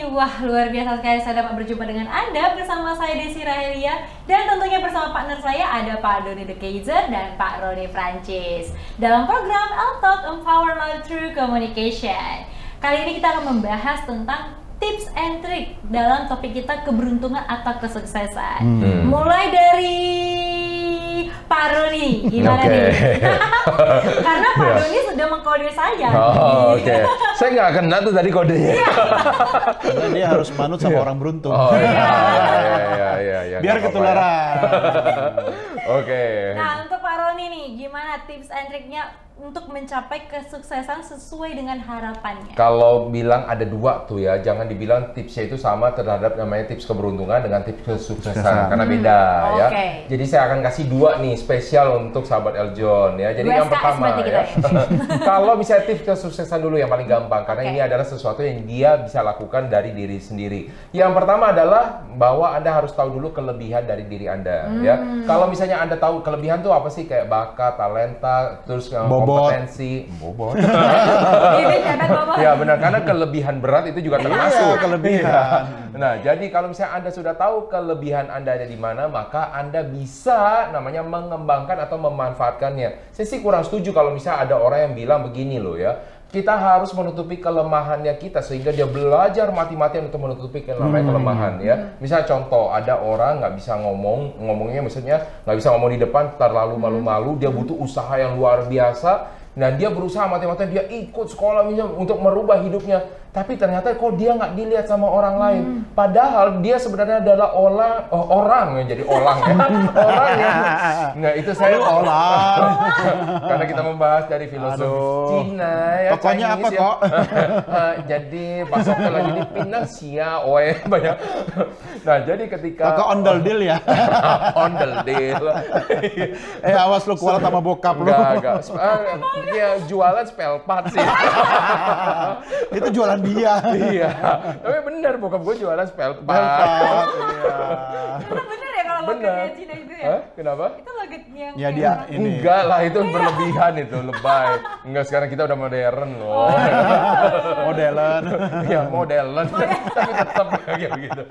wah luar biasa sekali saya dapat berjumpa dengan Anda bersama saya Desi Rahelia dan tentunya bersama partner saya ada Pak Doni The Kaiser dan Pak Roni Francis dalam program L-Talk Empowerment Through Communication. Kali ini kita akan membahas tentang tips and trick dalam topik kita keberuntungan atau kesuksesan. Mulai dari Pak Roni, gimana nih? Karena Pak Roni sudah mengkode saya. Oke. Saya nggak kena tuh tadi kodenya. Karena dia harus manut sama orang beruntung. Iya. Biar ketularan. Oke. Nah, untuk Pak Roni nih, gimana tips and triknya untuk mencapai kesuksesan sesuai dengan harapannya? Kalau bilang ada dua tuh ya, jangan dibilang tipsnya itu sama terhadap namanya tips keberuntungan dengan tips kesuksesan, karena beda ya. Jadi saya akan kasih dua nih spesial untuk sahabat Eljon ya. Jadi yang pertama ya, kalau misalnya tips kesuksesan dulu yang paling gampang, karena ini adalah sesuatu yang dia bisa lakukan dari diri sendiri. Yang pertama adalah bahwa Anda harus tahu dulu kelebihan dari diri Anda ya. Kalau misalnya Anda tahu kelebihan tuh apa sih, kayak bakat, talenta, terus kompetensi, bobot. Ya benar, karena kelebihan berat itu juga termasuk kelebihan. Nah, jadi kalau misalnya Anda sudah tahu kelebihan Anda ada di mana, maka Anda bisa namanya mengembangkan atau memanfaatkannya. Saya sih kurang setuju kalau misalnya ada orang yang bilang begini loh ya, kita harus menutupi kelemahannya kita sehingga dia belajar mati-matian untuk menutupi kelemahan ya. Misalnya contoh, ada orang nggak bisa ngomongnya misalnya nggak bisa ngomong di depan, terlalu malu-malu, dia butuh usaha yang luar biasa. Nah, dia berusaha mati-matian, dia ikut sekolah misalnya untuk merubah hidupnya. Tapi ternyata kok dia nggak dilihat sama orang lain. Padahal dia sebenarnya adalah orang yang jadi orang ya. Orang ya. Nah, itu saya orang. Karena kita membahas dari filosofi Cina ya. Pokoknya apa ya. kok? Jadi pasoknya lagi di Pinangsia, banyak. Nah, jadi ketika Kakak ondel deal ya. Ondel deal. Awas lu kualat sama bokap lu. Enggak. Dia jualan spell part sih. Itu jualan dia. Iya. Tapi bener, bokap gue jualan spell part. Itu bener ya kalau logatnya Cina itu ya? Kenapa? Itu logatnya yang Ya dia ini. Enggak lah, itu berlebihan itu, lebay. Enggak, sekarang kita udah modern loh. Modelan. Ya, modern. Tapi tetap kayak begitu.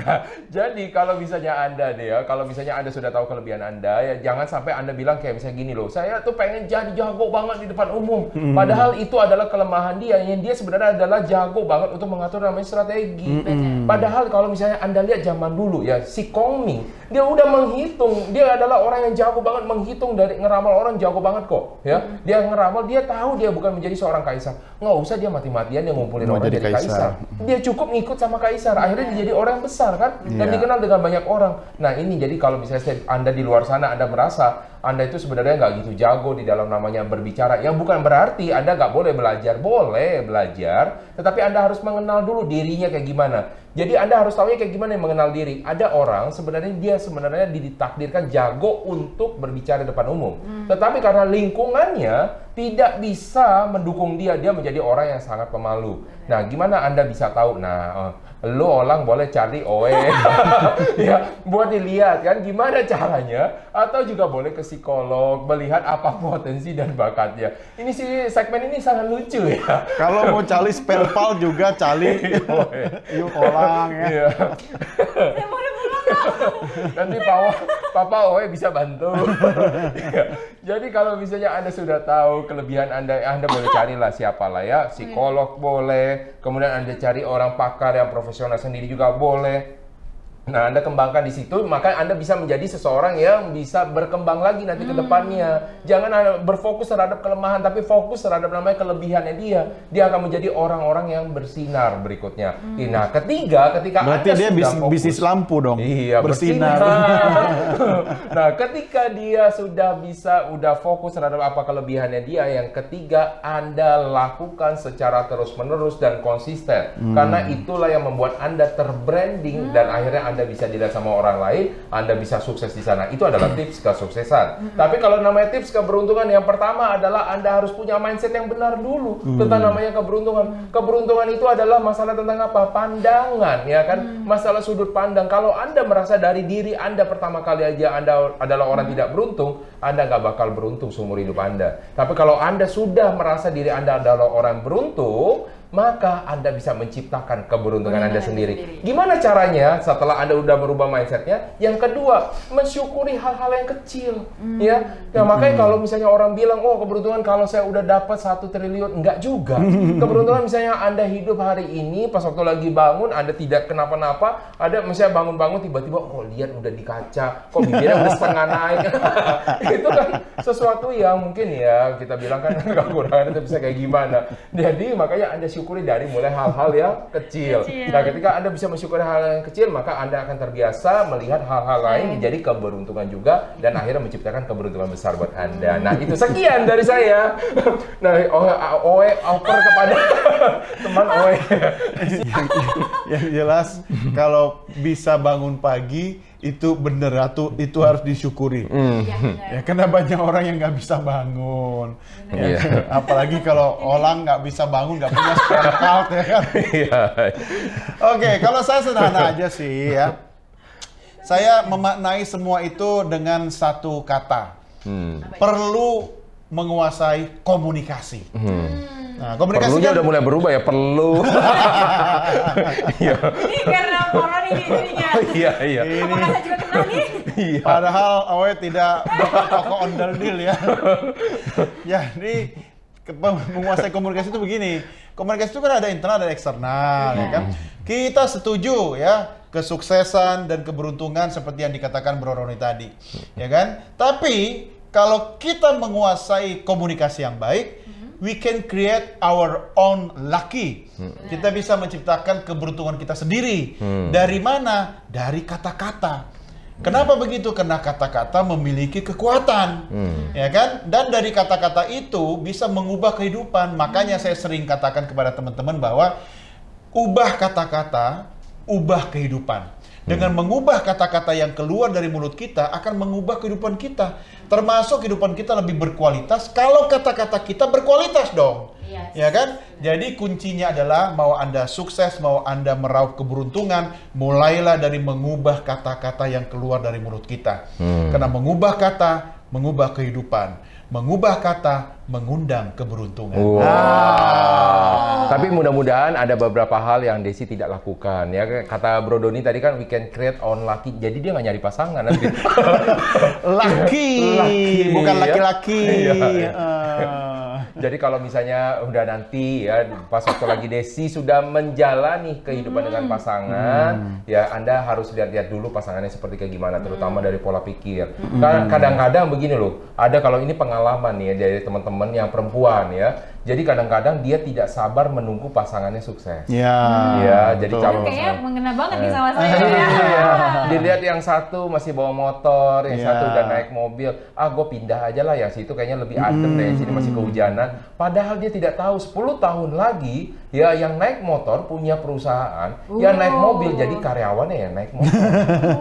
Nah, jadi kalau misalnya Anda deh ya, kalau misalnya Anda sudah tahu kelebihan Anda, ya jangan sampai Anda bilang kayak misalnya gini loh, saya tuh pengen jadi jago banget di depan umum. Padahal itu adalah kelemahan dia, yang dia sebenarnya adalah jago banget untuk mengatur namanya strategi. Padahal kalau misalnya Anda lihat zaman dulu ya, si Kong Ming, dia udah menghitung, dia adalah orang yang jago banget menghitung, dari ngeramal orang jago banget kok ya. Dia ngeramal, dia tahu dia bukan menjadi seorang kaisar. Nggak usah dia mati-matian dia ngumpulin orang jadi kaisar. Dia cukup ngikut sama kaisar, akhirnya dia jadi orang yang besar kan, dan dikenal dengan banyak orang. Nah, ini jadi kalau misalnya Anda di luar sana Anda merasa Anda itu sebenarnya nggak gitu jago di dalam namanya berbicara, ya bukan berarti Anda nggak boleh belajar. Boleh belajar, tetapi Anda harus mengenal dulu dirinya kayak gimana. Jadi Anda harus tahu kayak gimana yang mengenal diri. Ada orang sebenarnya dia ditakdirkan jago untuk berbicara di depan umum. Tetapi karena lingkungannya tidak bisa mendukung dia menjadi orang yang sangat pemalu. Nah, gimana Anda bisa tahu? Nah, lo orang boleh cari ya, buat dilihat kan gimana caranya, atau juga boleh ke psikolog melihat apa potensi dan bakatnya. Ini sih segmen ini sangat lucu ya. Kalau mau cari spell pal juga cari yuk orang ya. Iya. Nanti Papa Oe bisa bantu. Jadi kalau misalnya Anda sudah tahu kelebihan Anda boleh carilah siapalah ya, psikolog boleh, kemudian Anda cari orang pakar yang profesional sendiri juga boleh. Nah, Anda kembangkan di situ, maka Anda bisa menjadi seseorang yang bisa berkembang lagi nanti ke depannya. Jangan Anda berfokus terhadap kelemahan, tapi fokus terhadap namanya kelebihannya dia. Dia akan menjadi orang-orang yang bersinar berikutnya. Nah, ketika berarti Anda dia sudah fokus, bisnis lampu dong. Iya, bersinar. Nah, ketika dia udah fokus terhadap apa kelebihannya dia, yang ketiga Anda lakukan secara terus-menerus dan konsisten. Karena itulah yang membuat Anda terbranding dan akhirnya Anda bisa dilihat sama orang lain, Anda bisa sukses di sana. Itu adalah tips kesuksesan. Tapi kalau namanya tips keberuntungan, yang pertama adalah Anda harus punya mindset yang benar dulu tentang namanya keberuntungan. Keberuntungan itu adalah masalah tentang apa? Pandangan, ya kan? Masalah sudut pandang. Kalau Anda merasa dari diri Anda pertama kali aja Anda adalah orang tidak beruntung, Anda nggak bakal beruntung seumur hidup Anda. Tapi kalau Anda sudah merasa diri Anda adalah orang beruntung, maka Anda bisa menciptakan keberuntungan Anda sendiri. Gimana caranya setelah Anda udah merubah mindsetnya? Yang kedua, mensyukuri hal-hal yang kecil. Ya, makanya kalau misalnya orang bilang, oh keberuntungan kalau saya udah dapat 1 triliun, enggak juga. Keberuntungan misalnya Anda hidup hari ini, pas waktu lagi bangun, Anda tidak kenapa-napa, ada misalnya bangun-bangun tiba-tiba, oh lihat udah di kaca, kok bibirnya udah setengah naik. Itu kan sesuatu yang mungkin ya, kita bilang kan kekurangan itu bisa kayak gimana. Jadi makanya Anda syukuri dari mulai hal-hal yang kecil. Nah, ketika Anda bisa mensyukuri hal yang kecil, maka Anda akan terbiasa melihat hal-hal lain menjadi keberuntungan juga dan akhirnya menciptakan keberuntungan besar buat Anda. Nah, itu sekian dari saya. Nah, Owe offer kepada teman Owe. Yang jelas kalau bisa bangun pagi itu bener, itu harus disyukuri. Ya, karena banyak orang yang nggak bisa bangun. Ya, apalagi kalau orang nggak bisa bangun, nggak punya spare part, ya kan. Oke, kalau saya sederhana aja sih ya. Saya memaknai semua itu dengan satu kata. Perlu menguasai komunikasi. Nah, komunikasi perlunya kan udah mulai berubah ya, perlu. Ini karena corona ini jadinya. Iya. Apakah saya juga kena nih? Iya. Padahal Owe tidak buka toko ondel deal ya. Jadi menguasai komunikasi itu begini. Komunikasi itu kan ada internal dan eksternal, ya kan? Kita setuju ya kesuksesan dan keberuntungan seperti yang dikatakan Bro Roni tadi, ya kan? Tapi kalau kita menguasai komunikasi yang baik, we can create our own lucky. Kita bisa menciptakan keberuntungan kita sendiri. Dari mana? Dari kata-kata. Kenapa begitu? Karena kata-kata memiliki kekuatan, ya kan? Dan dari kata-kata itu bisa mengubah kehidupan. Makanya saya sering katakan kepada teman-teman bahwa ubah kata-kata, ubah kehidupan. Dengan mengubah kata-kata yang keluar dari mulut kita akan mengubah kehidupan kita. Termasuk kehidupan kita lebih berkualitas kalau kata-kata kita berkualitas dong. Ya kan? Jadi kuncinya adalah mau Anda sukses, mau Anda meraup keberuntungan, mulailah dari mengubah kata-kata yang keluar dari mulut kita. Karena mengubah kata, mengubah kehidupan. Mengubah kata, mengundang keberuntungan. Tapi mudah-mudahan ada beberapa hal yang Desi tidak lakukan. Ya, kata Bro Doni tadi kan we can create on lucky. Jadi dia nggak nyari pasangan nanti. Lucky, bukan laki-laki. Jadi kalau misalnya udah nanti ya pas waktu lagi Desi sudah menjalani kehidupan dengan pasangan, ya Anda harus lihat-lihat dulu pasangannya seperti kayak gimana, terutama dari pola pikir. Kadang-kadang begini loh, ada kalau ini pengalaman nih ya dari teman-teman yang perempuan ya. Jadi kadang-kadang dia tidak sabar menunggu pasangannya sukses. Ya, jadi kalau kayaknya mengena banget nih sama saya. Dilihat yang satu masih bawa motor, yang satu udah naik mobil. Gue pindah aja lah, yang situ kayaknya lebih adem deh, yang sini masih kehujanan. Padahal dia tidak tahu 10 tahun lagi ya yang naik motor punya perusahaan, yang naik mobil jadi karyawannya yang naik motor.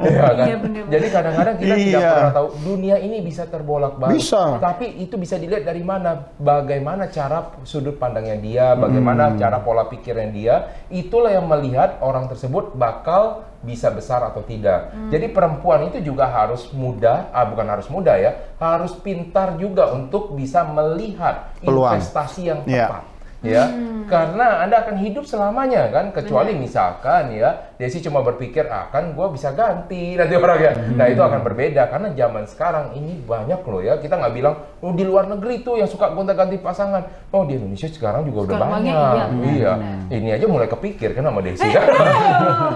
Ya kan? Jadi kadang-kadang kita tidak pernah tahu dunia ini bisa terbolak-balik. Tapi itu bisa dilihat dari mana, bagaimana cara sudut pandangnya dia, bagaimana cara pola pikirnya dia, itulah yang melihat orang tersebut bakal bisa besar atau tidak. Jadi perempuan itu juga harus mudah, bukan harus mudah ya, harus pintar juga untuk bisa melihat investasi yang tepat. Ya, karena Anda akan hidup selamanya kan, kecuali misalkan ya Desi cuma berpikir kan gue bisa ganti nanti orang ya. Nah itu akan berbeda karena zaman sekarang ini banyak loh ya, kita nggak bilang di luar negeri tuh yang suka gonta-ganti pasangan, di Indonesia sekarang juga udah banyak. Ini aja mulai kepikir kan sama Desi kan.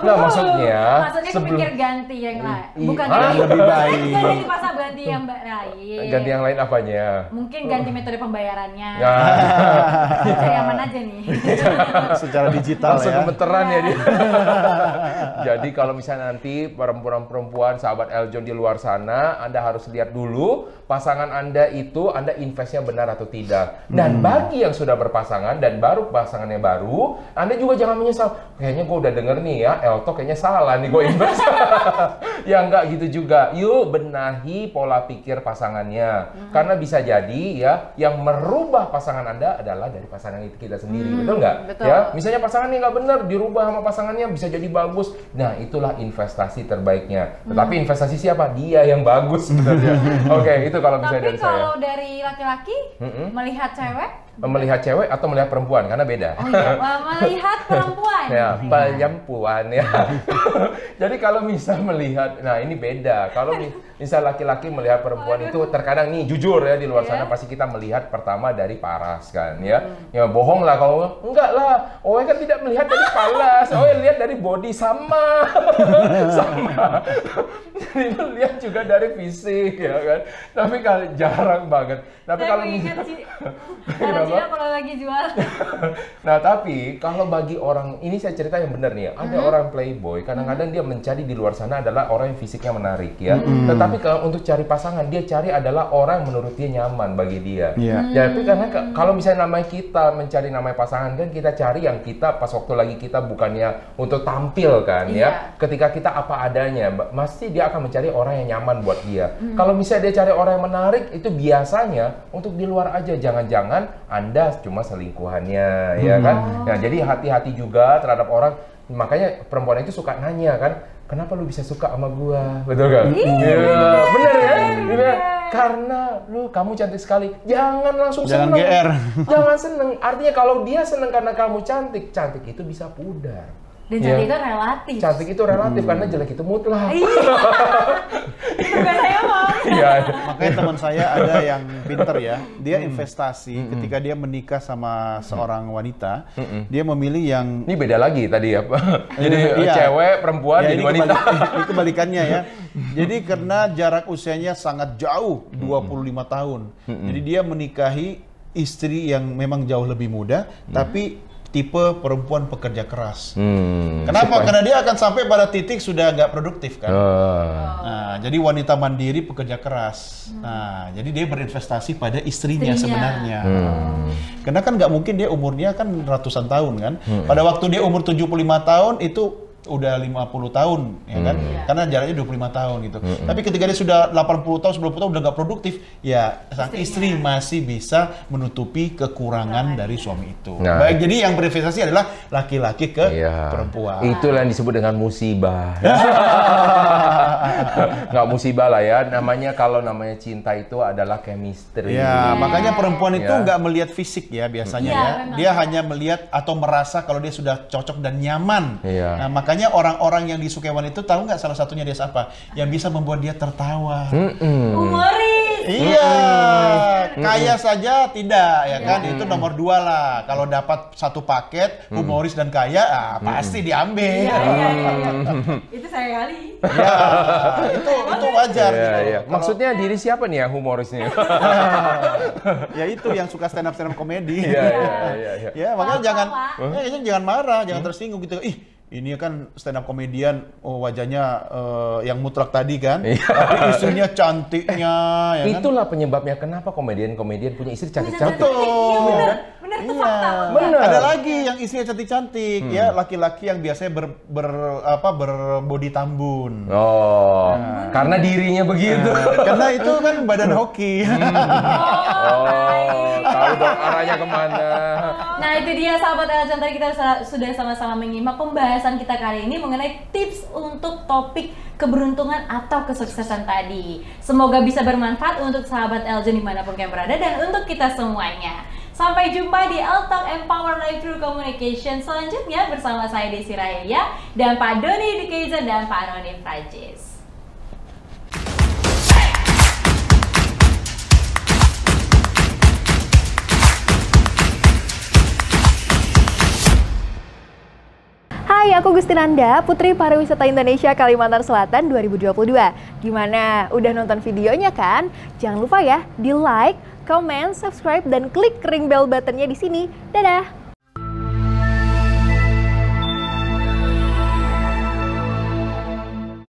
Nah maksudnya kepikir ganti yang lain, bukan lebih baik. Ganti pasang, ganti yang lain. Ganti yang lain apanya? Mungkin ganti metode pembayarannya. Yang mana aja nih? Secara digital langsung ya. gemeteran ya dia. Jadi kalau misalnya nanti perempuan-perempuan sahabat Eljon di luar sana, Anda harus lihat dulu pasangan Anda itu Anda investnya benar atau tidak. Dan bagi yang sudah berpasangan dan baru pasangannya baru, Anda juga jangan menyesal. Kayaknya gue udah denger nih ya, Elto kayaknya salah nih gue invest. Ya enggak gitu juga. Yuk benahi pola pikir pasangannya. Karena bisa jadi ya yang merubah pasangan Anda adalah dari pasangan itu kita sendiri, betul nggak? Betul. Ya, misalnya pasangannya nggak benar, dirubah sama pasangannya bisa jadi bagus. Nah, itulah investasi terbaiknya. Tetapi investasi siapa? Dia yang bagus sebenarnya. Oke, itu kalau misalnya dari saya. Tapi kalau dari laki-laki melihat cewek melihat cewek atau melihat perempuan karena beda. Oh iya, melihat perempuan. Ya, perempuan ya. Jadi kalau misal melihat, nah ini beda. Kalau misal laki-laki melihat perempuan itu terkadang nih jujur ya di luar sana pasti kita melihat pertama dari paras kan ya. Ya bohong lah kalau enggak lah. Owe kan tidak melihat dari paras, Owe lihat dari body sama. Sama. Jadi lihat juga dari fisik ya kan. Tapi kalau jarang banget. Tapi kalau kalau lagi jual. Nah, tapi kalau bagi orang, ini saya cerita yang benar nih ya. Ada orang playboy, kadang-kadang dia mencari di luar sana adalah orang yang fisiknya menarik ya. Tetapi kalau untuk cari pasangan, dia cari adalah orang yang menurut dia nyaman bagi dia. Jadi karena kalau misalnya namanya kita mencari namanya pasangan kan kita cari yang kita pas waktu lagi kita bukannya untuk tampil kan ya. Ketika kita apa adanya, pasti dia akan mencari orang yang nyaman buat dia. Kalau misalnya dia cari orang yang menarik, itu biasanya untuk di luar aja. Jangan-jangan Anda cuma selingkuhannya, ya kan? Nah, jadi hati-hati juga terhadap orang. Makanya perempuan itu suka nanya kan, kenapa lu bisa suka sama gua? Betul kan? Iya, bener ya? Bener. Karena kamu cantik sekali. Jangan langsung seneng. Jangan GR. Jangan seneng. Artinya kalau dia seneng karena kamu cantik, cantik itu bisa pudar. Dan cantik itu relatif. Cantik itu relatif karena jelek itu mutlak. Itu gak saya mau. Makanya teman saya ada yang pinter ya. Dia investasi ketika dia menikah sama seorang wanita, dia memilih yang ini beda lagi tadi ya. Jadi cewek, perempuan, jadi wanita. Ini kebalikannya ya. Jadi karena jarak usianya sangat jauh, 25 tahun. Jadi dia menikahi istri yang memang jauh lebih muda, tapi tipe perempuan pekerja keras. Kenapa? Karena dia akan sampai pada titik sudah nggak produktif kan. Nah, jadi wanita mandiri pekerja keras. Nah, jadi dia berinvestasi pada istrinya sebenarnya. Karena kan nggak mungkin dia umurnya kan ratusan tahun kan. Pada waktu dia umur 75 tahun itu udah 50 tahun ya kan, karena jaraknya 25 tahun gitu. Tapi ketika dia sudah 80 tahun, 90 tahun udah nggak produktif, ya sang istri masih bisa menutupi kekurangan dari suami itu. Baik, jadi yang berinvestasi adalah laki-laki ke perempuan. Itulah yang disebut dengan musibah. Nggak musibah lah ya, namanya kalau namanya cinta itu adalah chemistry. Ya, makanya perempuan itu nggak melihat fisik ya biasanya ya. Dia hanya melihat atau merasa kalau dia sudah cocok dan nyaman. Nah, makanya orang-orang yang disukai wanita itu tahu nggak salah satunya dia apa? Yang bisa membuat dia tertawa. Humoris. Iya, kaya saja tidak ya kan, itu nomor 2 lah. Kalau dapat satu paket humoris dan kaya, pasti diambil. Itu saya kali. Ya, itu wajar. Gitu. Maksudnya diri siapa nih yang humorisnya? Ya itu yang suka stand up komedi. Iya. Ya makanya jangan marah, jangan tersinggung gitu. Ini kan stand up komedian, wajahnya yang mutlak tadi kan, tapi istrinya cantiknya. Ya itulah kan? Penyebabnya kenapa komedian-komedian punya istri cantik-cantik. Bener, itu fakta. Bener. Ada lagi yang istrinya cantik-cantik, ya laki-laki yang biasanya berbody tambun. Karena dirinya begitu. Karena itu kan badan hoki. Tahu dong arahnya kemana. Nah itu dia sahabat Eljon, tadi kita sudah sama-sama menyimak pembahasan kita kali ini mengenai tips untuk topik keberuntungan atau kesuksesan tadi. Semoga bisa bermanfaat untuk sahabat Eljon dimanapun kalian berada dan untuk kita semuanya. Sampai jumpa di Eltalk Empower Life Through Communication selanjutnya bersama saya Desi Rahelia dan Pak Doni Dekeizer dan Pak Roni Francis. Hai, aku Gustinanda, Putri Pariwisata Indonesia Kalimantan Selatan 2022. Gimana? Udah nonton videonya kan? Jangan lupa ya, di like, comment, subscribe, dan klik ring bell buttonnya di sini. Dadah!